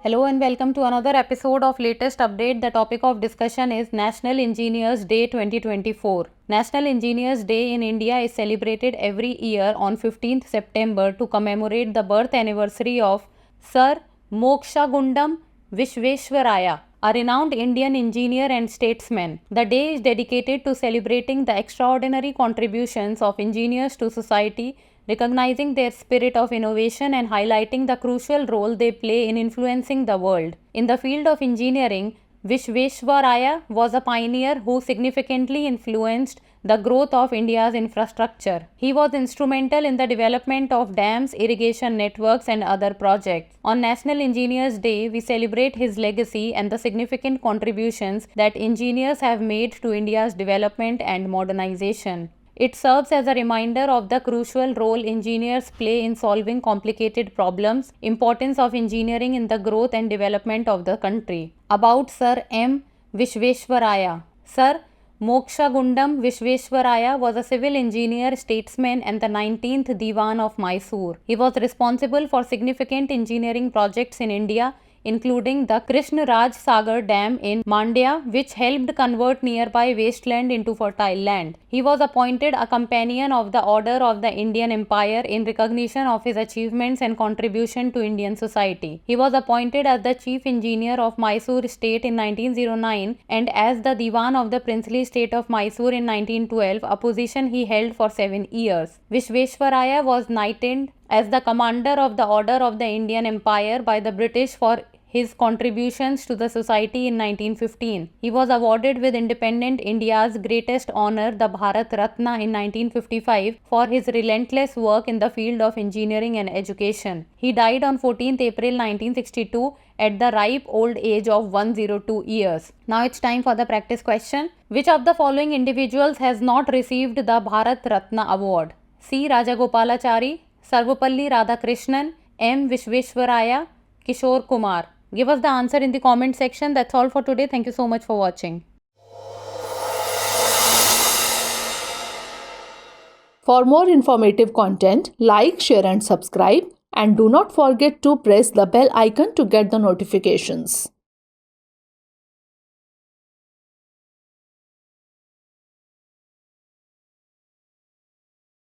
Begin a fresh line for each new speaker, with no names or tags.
Hello and welcome to another episode of latest update. The topic of discussion is National Engineers Day 2024. National Engineers Day in India is celebrated every year on 15th September to commemorate the birth anniversary of Sir Mokshagundam Vishveshwaraya, a renowned Indian engineer and statesman. The day is dedicated to celebrating the extraordinary contributions of engineers to society, recognizing their spirit of innovation and highlighting the crucial role they play in influencing the world. In the field of engineering, Vishveshwaraya was a pioneer who significantly influenced the growth of India's infrastructure. He was instrumental in the development of dams, irrigation networks, and other projects. On National Engineers Day, we celebrate his legacy and the significant contributions that engineers have made to India's development and modernization. It serves as a reminder of the crucial role engineers play in solving complicated problems, importance of engineering in the growth and development of the country. About Sir M. Vishveshwaraya. Sir Mokshagundam Vishveshwaraya was a civil engineer, statesman and the 19th Diwan of Mysore. He was responsible for significant engineering projects in India, including the Krishnaraj Sagar Dam in Mandya, which helped convert nearby wasteland into fertile land. He was appointed a companion of the Order of the Indian Empire in recognition of his achievements and contribution to Indian society. He was appointed as the Chief Engineer of Mysore State in 1909 and as the Diwan of the Princely State of Mysore in 1912, a position he held for 7 years. Vishveshwaraya was knighted as the Commander of the Order of the Indian Empire by the British for his contributions to the society in 1915. He was awarded with independent India's greatest honor, the Bharat Ratna, in 1955 for his relentless work in the field of engineering and education. He died on 14th April 1962 at the ripe old age of 102 years. Now it's time for the practice question. Which of the following individuals has not received the Bharat Ratna award? C. Rajagopalachari, Sarvapalli Radhakrishnan, M. Vishveshwaraya, Kishore Kumar. Give us the answer in the comment section. That's all for today. Thank you so much for watching.
For more informative content, like, share and subscribe, and do not forget to press the bell icon to get the notifications.